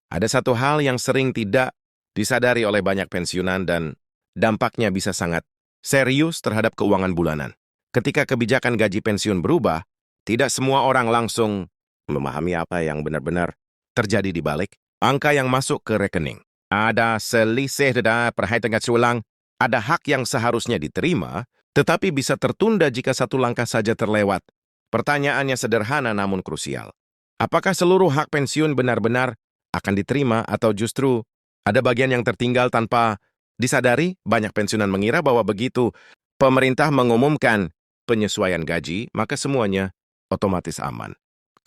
Ada satu hal yang sering tidak disadari oleh banyak pensiunan dan dampaknya bisa sangat serius terhadap keuangan bulanan. Ketika kebijakan gaji pensiun berubah, tidak semua orang langsung memahami apa yang benar-benar terjadi di balik angka yang masuk ke rekening. Ada selisih dana perhitungan sulang, ada hak yang seharusnya diterima, tetapi bisa tertunda jika satu langkah saja terlewat. Pertanyaannya sederhana namun krusial. Apakah seluruh hak pensiun benar-benar akan diterima atau justru ada bagian yang tertinggal tanpa disadari? Banyak pensiunan mengira bahwa begitu pemerintah mengumumkan penyesuaian gaji, maka semuanya otomatis aman.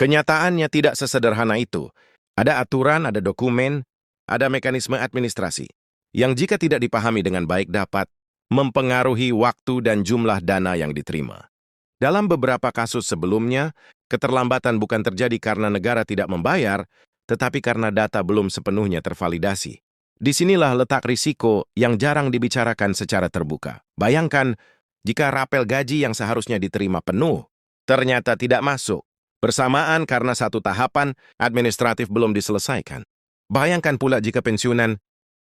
Kenyataannya tidak sesederhana itu. Ada aturan, ada dokumen, ada mekanisme administrasi yang jika tidak dipahami dengan baik dapat mempengaruhi waktu dan jumlah dana yang diterima. Dalam beberapa kasus sebelumnya, keterlambatan bukan terjadi karena negara tidak membayar, tetapi karena data belum sepenuhnya tervalidasi. Disinilah letak risiko yang jarang dibicarakan secara terbuka. Bayangkan, jika rapel gaji yang seharusnya diterima penuh, ternyata tidak masuk, bersamaan karena satu tahapan administratif belum diselesaikan. Bayangkan pula jika pensiunan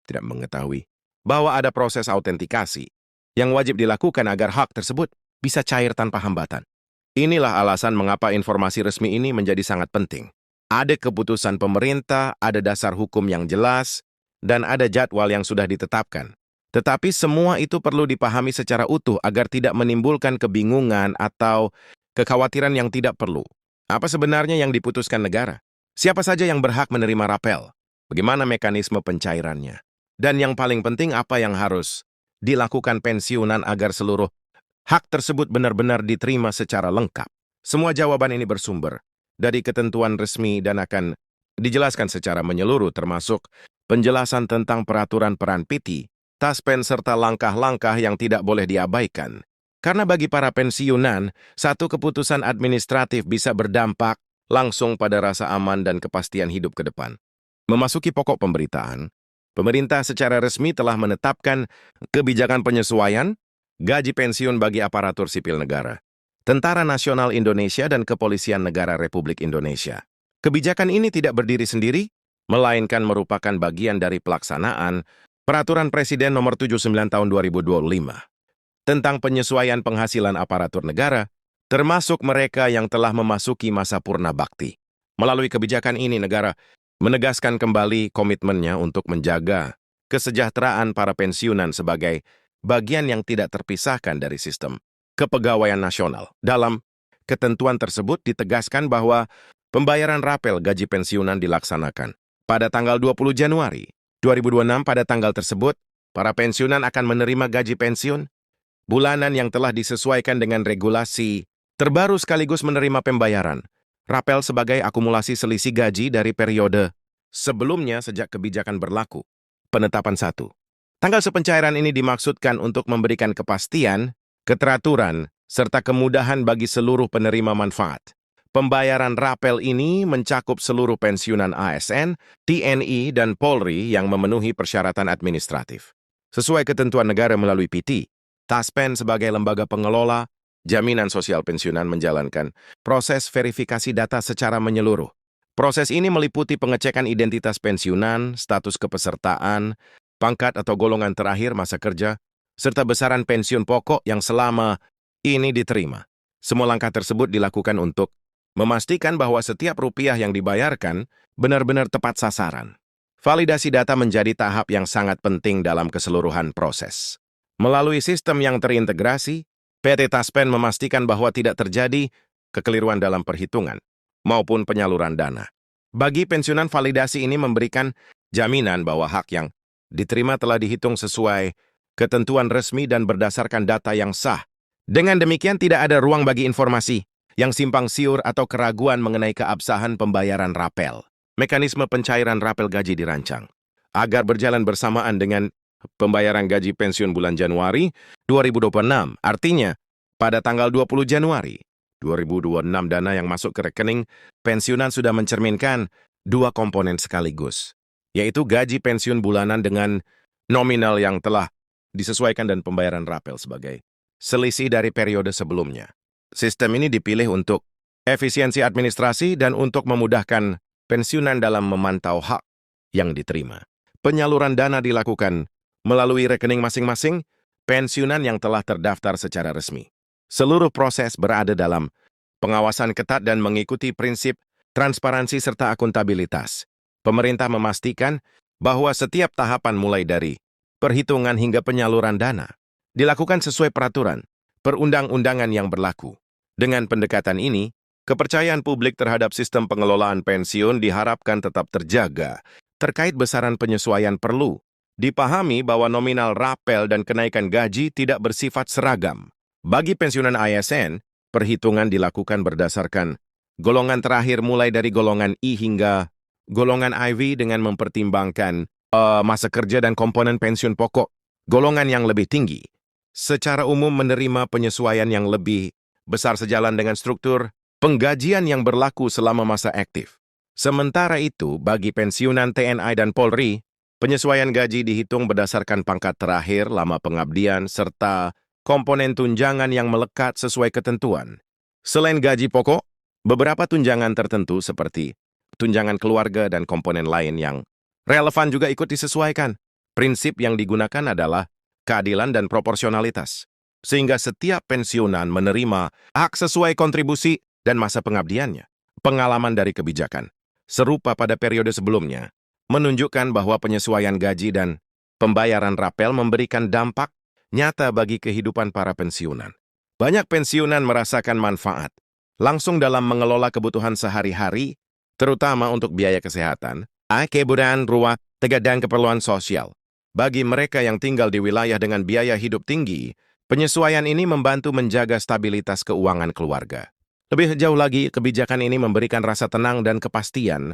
tidak mengetahui bahwa ada proses autentikasi yang wajib dilakukan agar hak tersebut bisa cair tanpa hambatan. Inilah alasan mengapa informasi resmi ini menjadi sangat penting. Ada keputusan pemerintah, ada dasar hukum yang jelas, dan ada jadwal yang sudah ditetapkan. Tetapi semua itu perlu dipahami secara utuh agar tidak menimbulkan kebingungan atau kekhawatiran yang tidak perlu. Apa sebenarnya yang diputuskan negara? Siapa saja yang berhak menerima rapel? Bagaimana mekanisme pencairannya? Dan yang paling penting, apa yang harus dilakukan pensiunan agar seluruh hak tersebut benar-benar diterima secara lengkap? Semua jawaban ini bersumber dari ketentuan resmi dan akan dijelaskan secara menyeluruh, termasuk penjelasan tentang peraturan peran PT, taspen, serta langkah-langkah yang tidak boleh diabaikan. Karena bagi para pensiunan, satu keputusan administratif bisa berdampak langsung pada rasa aman dan kepastian hidup ke depan. Memasuki pokok pemberitaan, pemerintah secara resmi telah menetapkan kebijakan penyesuaian gaji pensiun bagi aparatur sipil negara, Tentara Nasional Indonesia, dan Kepolisian Negara Republik Indonesia. Kebijakan ini tidak berdiri sendiri, melainkan merupakan bagian dari pelaksanaan Peraturan Presiden Nomor 79 Tahun 2025 tentang penyesuaian penghasilan aparatur negara, termasuk mereka yang telah memasuki masa purna bakti. Melalui kebijakan ini, negara menegaskan kembali komitmennya untuk menjaga kesejahteraan para pensiunan sebagai bagian yang tidak terpisahkan dari sistem kepegawaian nasional. Dalam ketentuan tersebut ditegaskan bahwa pembayaran rapel gaji pensiunan dilaksanakan pada tanggal 20 Januari 2026. Pada tanggal tersebut, para pensiunan akan menerima gaji pensiun bulanan yang telah disesuaikan dengan regulasi terbaru sekaligus menerima pembayaran rapel sebagai akumulasi selisih gaji dari periode sebelumnya sejak kebijakan berlaku. Penetapan 1. Tanggal sepencairan ini dimaksudkan untuk memberikan kepastian, keteraturan, serta kemudahan bagi seluruh penerima manfaat. Pembayaran rapel ini mencakup seluruh pensiunan ASN, TNI, dan Polri yang memenuhi persyaratan administratif. Sesuai ketentuan negara melalui PT, Taspen sebagai lembaga pengelola jaminan sosial pensiunan menjalankan proses verifikasi data secara menyeluruh. Proses ini meliputi pengecekan identitas pensiunan, status kepesertaan, pangkat atau golongan terakhir masa kerja, serta besaran pensiun pokok yang selama ini diterima. Semua langkah tersebut dilakukan untuk memastikan bahwa setiap rupiah yang dibayarkan benar-benar tepat sasaran. Validasi data menjadi tahap yang sangat penting dalam keseluruhan proses. Melalui sistem yang terintegrasi, PT Taspen memastikan bahwa tidak terjadi kekeliruan dalam perhitungan maupun penyaluran dana. Bagi pensiunan, validasi ini memberikan jaminan bahwa hak yang diterima telah dihitung sesuai ketentuan resmi dan berdasarkan data yang sah. Dengan demikian, tidak ada ruang bagi informasi yang simpang siur atau keraguan mengenai keabsahan pembayaran rapel. Mekanisme pencairan rapel gaji dirancang agar berjalan bersamaan dengan pembayaran gaji pensiun bulan Januari 2026. Artinya, pada tanggal 20 Januari 2026 dana yang masuk ke rekening pensiunan sudah mencerminkan dua komponen sekaligus, yaitu gaji pensiun bulanan dengan nominal yang telah disesuaikan dan pembayaran rapel sebagai selisih dari periode sebelumnya. Sistem ini dipilih untuk efisiensi administrasi dan untuk memudahkan pensiunan dalam memantau hak yang diterima. Penyaluran dana dilakukan melalui rekening masing-masing pensiunan yang telah terdaftar secara resmi. Seluruh proses berada dalam pengawasan ketat dan mengikuti prinsip transparansi serta akuntabilitas. Pemerintah memastikan bahwa setiap tahapan mulai dari perhitungan hingga penyaluran dana dilakukan sesuai peraturan perundang-undangan yang berlaku. Dengan pendekatan ini, kepercayaan publik terhadap sistem pengelolaan pensiun diharapkan tetap terjaga. Terkait besaran penyesuaian perlu dipahami bahwa nominal rapel dan kenaikan gaji tidak bersifat seragam. Bagi pensiunan ASN, perhitungan dilakukan berdasarkan golongan terakhir mulai dari golongan I hingga golongan IV dengan mempertimbangkan masa kerja dan komponen pensiun pokok. Golongan yang lebih tinggi secara umum menerima penyesuaian yang lebih besar sejalan dengan struktur penggajian yang berlaku selama masa aktif. Sementara itu, bagi pensiunan TNI dan Polri, penyesuaian gaji dihitung berdasarkan pangkat terakhir, lama pengabdian, serta komponen tunjangan yang melekat sesuai ketentuan. Selain gaji pokok, beberapa tunjangan tertentu seperti tunjangan keluarga dan komponen lain yang relevan juga ikut disesuaikan. Prinsip yang digunakan adalah keadilan dan proporsionalitas, sehingga setiap pensiunan menerima hak sesuai kontribusi dan masa pengabdiannya. Pengalaman dari kebijakan serupa pada periode sebelumnya menunjukkan bahwa penyesuaian gaji dan pembayaran rapel memberikan dampak nyata bagi kehidupan para pensiunan. Banyak pensiunan merasakan manfaat langsung dalam mengelola kebutuhan sehari-hari, terutama untuk biaya kesehatan, kebutuhan ruang, dan keperluan sosial. Bagi mereka yang tinggal di wilayah dengan biaya hidup tinggi, penyesuaian ini membantu menjaga stabilitas keuangan keluarga. Lebih jauh lagi, kebijakan ini memberikan rasa tenang dan kepastian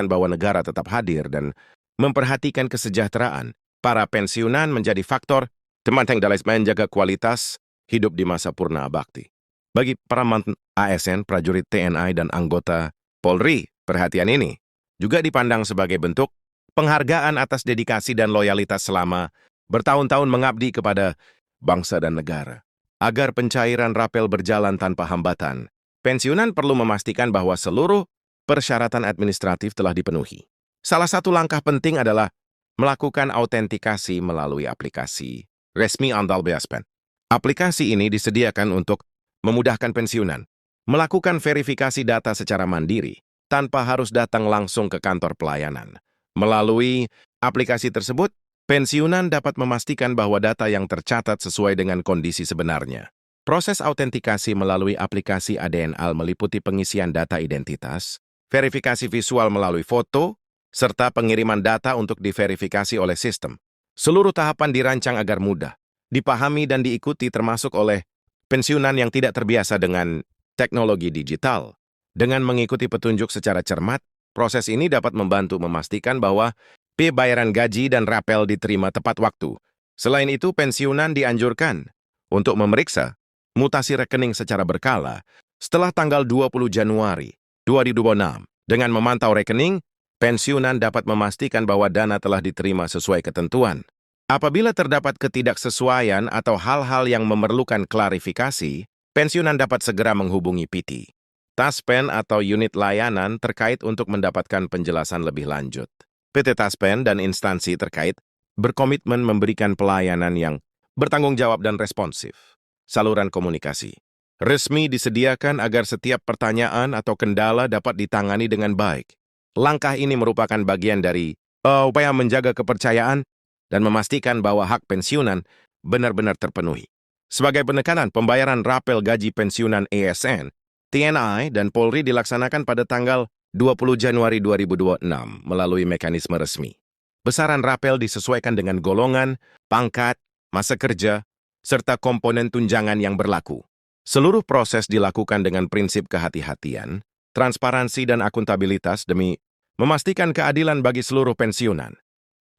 bahwa negara tetap hadir dan memperhatikan kesejahteraan para pensiunan menjadi faktor penting dalam menjaga kualitas hidup di masa purna bakti. Bagi para mantan ASN, prajurit TNI, dan anggota Polri, perhatian ini juga dipandang sebagai bentuk penghargaan atas dedikasi dan loyalitas selama bertahun-tahun mengabdi kepada bangsa dan negara. Agar pencairan rapel berjalan tanpa hambatan, pensiunan perlu memastikan bahwa seluruh persyaratan administratif telah dipenuhi. Salah satu langkah penting adalah melakukan autentikasi melalui aplikasi resmi Andal Beaspen. Aplikasi ini disediakan untuk memudahkan pensiunan melakukan verifikasi data secara mandiri tanpa harus datang langsung ke kantor pelayanan. Melalui aplikasi tersebut, pensiunan dapat memastikan bahwa data yang tercatat sesuai dengan kondisi sebenarnya. Proses autentikasi melalui aplikasi ADNAL meliputi pengisian data identitas, verifikasi visual melalui foto, serta pengiriman data untuk diverifikasi oleh sistem. Seluruh tahapan dirancang agar mudah dipahami dan diikuti termasuk oleh pensiunan yang tidak terbiasa dengan teknologi digital. Dengan mengikuti petunjuk secara cermat, proses ini dapat membantu memastikan bahwa pembayaran gaji dan rapel diterima tepat waktu. Selain itu, pensiunan dianjurkan untuk memeriksa mutasi rekening secara berkala setelah tanggal 20 Januari 2026. Dengan memantau rekening, pensiunan dapat memastikan bahwa dana telah diterima sesuai ketentuan. Apabila terdapat ketidaksesuaian atau hal-hal yang memerlukan klarifikasi, pensiunan dapat segera menghubungi PT Taspen atau unit layanan terkait untuk mendapatkan penjelasan lebih lanjut. PT Taspen dan instansi terkait berkomitmen memberikan pelayanan yang bertanggung jawab dan responsif. Saluran komunikasi resmi disediakan agar setiap pertanyaan atau kendala dapat ditangani dengan baik. Langkah ini merupakan bagian dari upaya menjaga kepercayaan dan memastikan bahwa hak pensiunan benar-benar terpenuhi. Sebagai penekanan, pembayaran rapel gaji pensiunan ASN, TNI, dan Polri dilaksanakan pada tanggal 20 Januari 2026 melalui mekanisme resmi. Besaran rapel disesuaikan dengan golongan, pangkat, masa kerja, serta komponen tunjangan yang berlaku. Seluruh proses dilakukan dengan prinsip kehati-hatian, transparansi, dan akuntabilitas demi memastikan keadilan bagi seluruh pensiunan.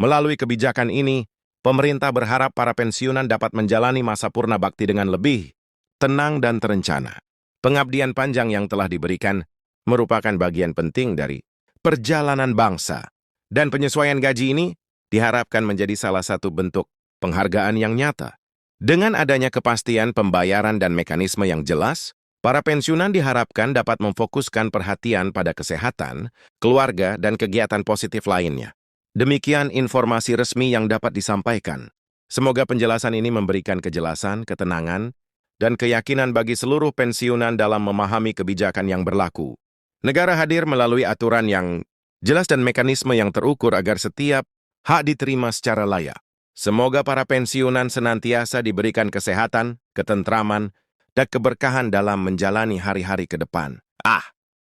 Melalui kebijakan ini, pemerintah berharap para pensiunan dapat menjalani masa purna bakti dengan lebih tenang dan terencana. Pengabdian panjang yang telah diberikan merupakan bagian penting dari perjalanan bangsa, dan penyesuaian gaji ini diharapkan menjadi salah satu bentuk penghargaan yang nyata. Dengan adanya kepastian pembayaran dan mekanisme yang jelas, Para pensiunan diharapkan dapat memfokuskan perhatian pada kesehatan, keluarga, dan kegiatan positif lainnya. Demikian informasi resmi yang dapat disampaikan. Semoga penjelasan ini memberikan kejelasan, ketenangan, dan keyakinan bagi seluruh pensiunan dalam memahami kebijakan yang berlaku. Negara hadir melalui aturan yang jelas dan mekanisme yang terukur agar setiap hak diterima secara layak. Semoga para pensiunan senantiasa diberikan kesehatan, ketentraman, dan keberkahan dalam menjalani hari-hari ke depan.